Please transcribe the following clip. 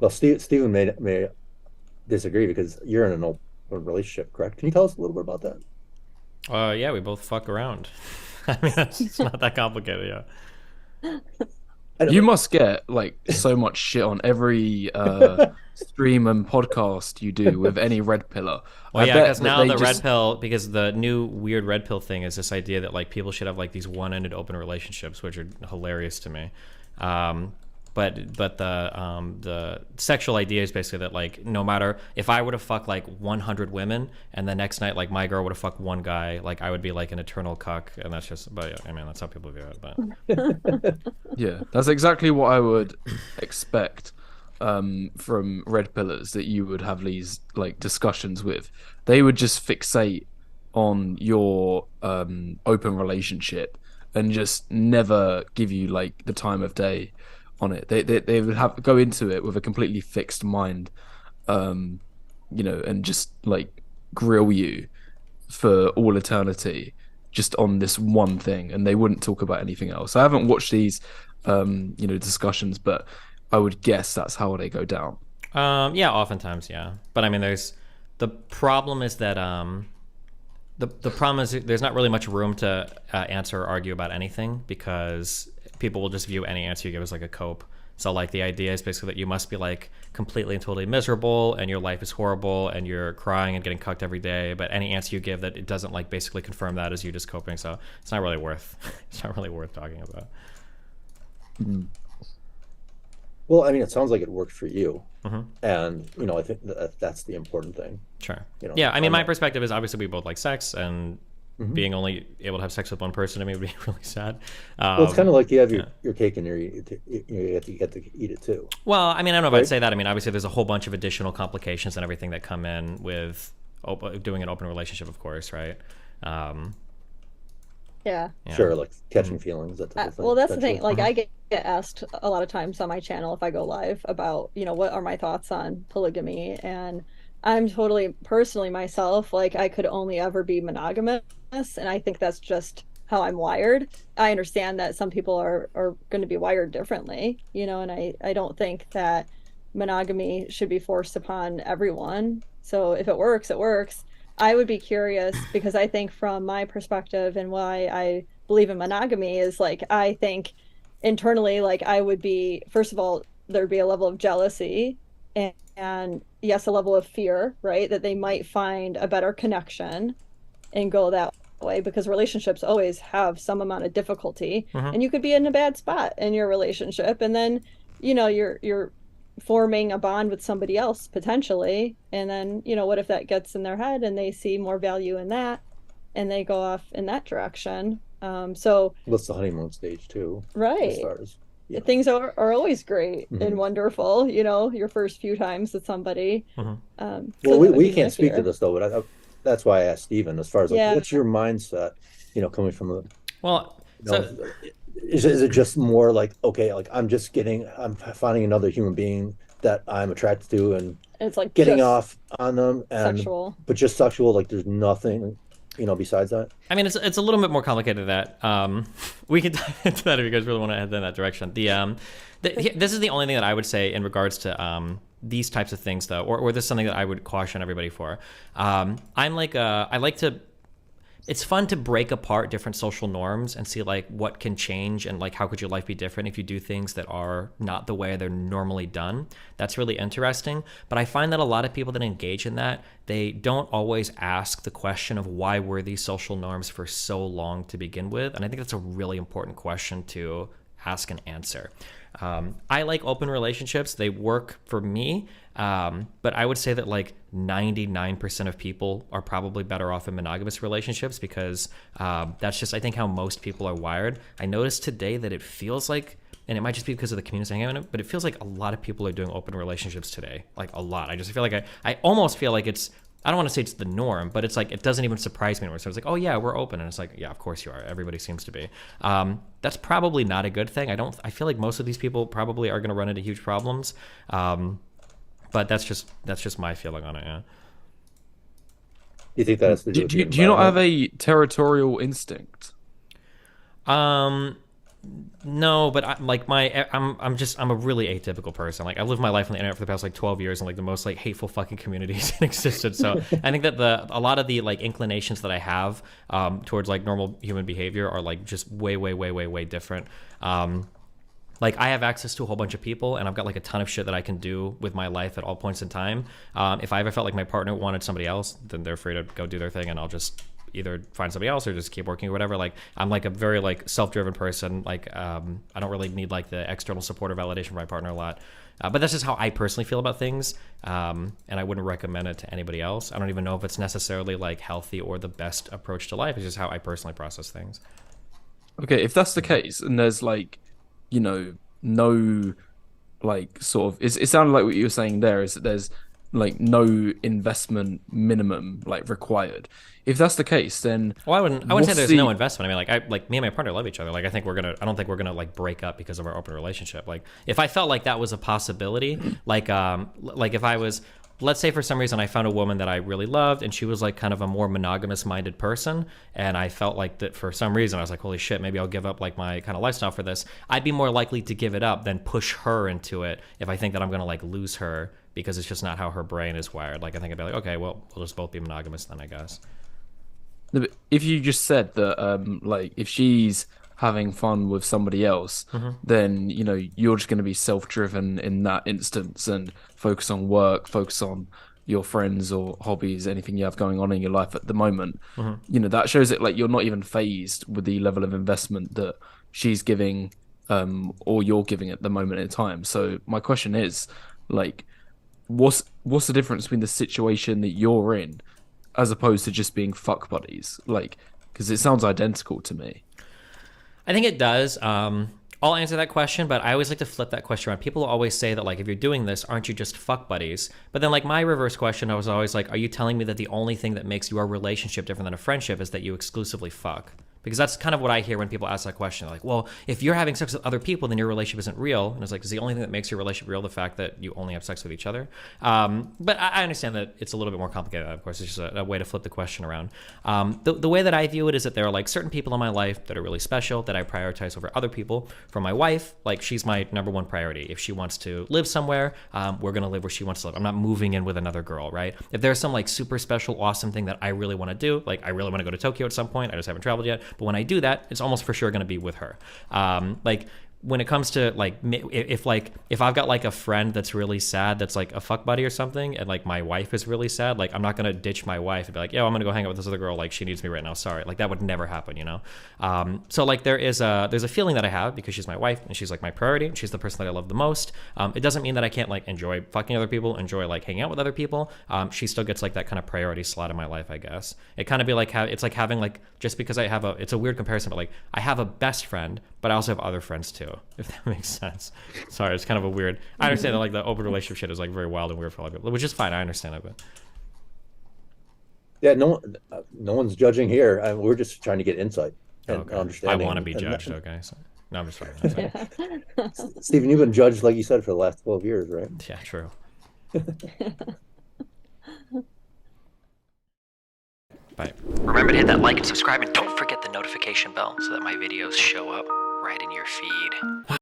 Well, Steven may disagree because you're in an open relationship, correct? Can you tell us a little bit about that? Yeah, we both fuck around. I mean, it's not that complicated. Yeah. I You don't, must get like so much shit on every stream and podcast you do with any red pillar. Well, I yeah, bet because that now they the red just pill, because the new weird red pill thing is this idea that like people should have like these one-ended open relationships, which are hilarious to me. Um, but the sexual idea is basically that like no matter if I were to fuck like 100 women and the next night like my girl would have fucked one guy, like I would be like an eternal cuck, and that's just. But yeah, I mean that's how people view it. But yeah, that's exactly what I would expect from red pillars that you would have these like discussions with. They would just fixate on your open relationship and just never give you like the time of day on it. They would have go into it with a completely fixed mind, um, and just like grill you for all eternity just on this one thing, and they wouldn't talk about anything else. I haven't watched these discussions, but I would guess that's how they go down. yeah, oftentimes, yeah. But I mean, the problem is that the problem is there's not really much room to answer or argue about anything because people will just view any answer you give as like a cope. So like the idea is basically that you must be like completely and totally miserable and your life is horrible and you're crying and getting cucked every day. But any answer you give that it doesn't like basically confirm that as you just coping. So it's not really worth it's not really worth talking about. Mm. well, I mean, it sounds like it worked for you, Mm-hmm. and I think that's the important thing. Sure. You know, Yeah, I mean, I'm my not. perspective is obviously we both like sex, and Mhm. being only able to have sex with one person to me would be really sad. Well, it's kind of like you have Yeah. your cake and you get to eat it too, Well, I mean, I don't know if I'd right? say that. I mean, obviously, there's a whole bunch of additional complications and everything that come in with doing an open relationship, of course, right? Um, Yeah. yeah. Sure, like catching feelings, that type of Well, thing, that's the thing. potentially. Like, Mhm. I get asked a lot of times on my channel if I go live about, what are my thoughts on polygamy? And I'm totally personally myself, like, I could only ever be monogamous. And I think that's just how I'm wired. I understand that some people are going to be wired differently, and I don't think that monogamy should be forced upon everyone. So if it works, it works. I would be curious because I think from my perspective and why I believe in monogamy is like I think internally like I would be first of all there'd be a level of jealousy and yes a level of fear, right, that they might find a better connection and go that way because relationships always have some amount of difficulty Mhm. and you could be in a bad spot in your relationship and then you're forming a bond with somebody else potentially and then what if that gets in their head and they see more value in that and they go off in that direction. So What's the honeymoon stage too, as right, far as things are always great and Mhm. wonderful, your first few times with somebody. Mhm. Well, So we, that would we be can't my speak to fear. this though, but that's why I asked Steven, as far as like, Yeah. what's your mindset, coming from the, Well, you know, so is it just more like, okay, like I'm finding another human being that I'm attracted to and It's like getting just off on them sexual. but just sexual, like there's nothing, besides that. I mean, it's a little bit more complicated than that. We can dive into that if you guys really want to head in that direction. This is the only thing that I would say in regards to these types of things, though, or this is something that I would caution everybody for. I'm like I like to. It's fun to break apart different social norms and see like what can change and like how could your life be different if you do things that are not the way they're normally done. That's really interesting. But I find that a lot of people that engage in that, they don't always ask the question of why were these social norms for so long to begin with. And I think that's a really important question to ask and answer. I like open relationships. They work for me. But I would say that like 99% of people are probably better off in monogamous relationships because that's just, I think, how most people are wired. I noticed today that it feels like, and it might just be because of the community I'm in, but it feels like a lot of people are doing open relationships today. Like a lot. I just feel like I almost feel like it's, I don't want to say it's the norm, but it's like it doesn't even surprise me anymore. So it's like, oh yeah, we're open, and it's like, yeah, of course you are. Everybody seems to be. That's probably not a good thing. I feel like most of these people probably are going to run into huge problems. But that's just my feeling on it. Yeah. You think that has to do with the Do you not have environment? a territorial instinct? Um, No, but I'm a really atypical person. Like I've lived my life on the internet for the past like 12 years in like the most like hateful fucking communities in existence. So I think that a lot of the like inclinations that I have towards like normal human behavior are like just way different. Like I have access to a whole bunch of people, and I've got like a ton of shit that I can do with my life at all points in time. If I ever felt like my partner wanted somebody else, then they're free to go do their thing, and I'll just either find somebody else or just keep working or whatever. Like I'm like a very like self-driven person. Like I don't really need like the external support or validation from my partner a lot. But that's just how I personally feel about things. And I wouldn't recommend it to anybody else. I don't even know if it's necessarily like healthy or the best approach to life. It's just how I personally process things. Okay, if that's the case, and there's like, no, like sort of, it sounded like what you were saying there is that there's like no investment minimum like required. If that's the case, then well, I wouldn't say there's no investment. I mean, like me and my partner love each other. Like I don't think we're gonna like break up because of our open relationship. Like if I felt like that was a possibility, like if I was, let's say for some reason I found a woman that I really loved and she was like kind of a more monogamous minded person, and I felt like that for some reason I was like, holy shit, maybe I'll give up like my kind of lifestyle for this. I'd be more likely to give it up than push her into it if I think that I'm gonna like lose her because it's just not how her brain is wired. Like I think I'd be like, okay, well, we'll just both be monogamous then, I guess. No, but if you just said that, like if she's having fun with somebody else, then you're just going to be self-driven in that instance and focus on work, focus on your friends or hobbies, anything you have going on in your life at the moment. That shows it like you're not even phased with the level of investment that she's giving, or you're giving at the moment in time. So my question is, like, what's the difference between the situation that you're in as opposed to just being fuck buddies? Like, because it sounds identical to me. I think it does. I'll answer that question, but I always like to flip that question around. People always say that, like, if you're doing this, aren't you just fuck buddies? But then, like, my reverse question, I was always like, are you telling me that the only thing that makes your relationship different than a friendship is that you exclusively fuck? Because that's kind of what I hear when people ask that question. They're like, well, if you're having sex with other people, then your relationship isn't real. And it's like, is the only thing that makes your relationship real the fact that you only have sex with each other? But I understand that it's a little bit more complicated. Of course, it's just a way to flip the question around. The way that I view it is that there are like certain people in my life that are really special that I prioritize over other people. For my wife, like she's my number one priority. If she wants to live somewhere, we're going to live where she wants to live. I'm not moving in with another girl, right? If there's some like super special, awesome thing that I really want to do, like I really want to go to Tokyo at some point, I just haven't traveled yet. But when I do that, it's almost for sure going to be with her. Like when it comes to like if I've got like a friend that's really sad that's like a fuck buddy or something, and like my wife is really sad, like I'm not gonna ditch my wife and be like, yo, I'm gonna go hang out with this other girl, like she needs me right now, sorry. Like that would never happen, so like there's a feeling that I have because she's my wife and she's like my priority, she's the person that I love the most. It doesn't mean that I can't like enjoy fucking other people, enjoy like hanging out with other people. She still gets like that kind of priority slot in my life, I guess. It kind of be like it's like having like, just because I have it's a weird comparison, but like I have a best friend, but I also have other friends too, if that makes sense. Sorry, it's kind of a weird. I understand that like the open relationship shit is like very wild and weird for a lot of people, which is fine. I understand it, but Yeah, no one's judging here. We're just trying to get insight and okay. understanding. I want to be judged. Okay, so no, I'm just fine. Stephen, you've been judged, like you said, for the last 12 years, right? Yeah, true. Bye. Remember to hit that like and subscribe, and don't forget the notification bell so that my videos show up right in your feed.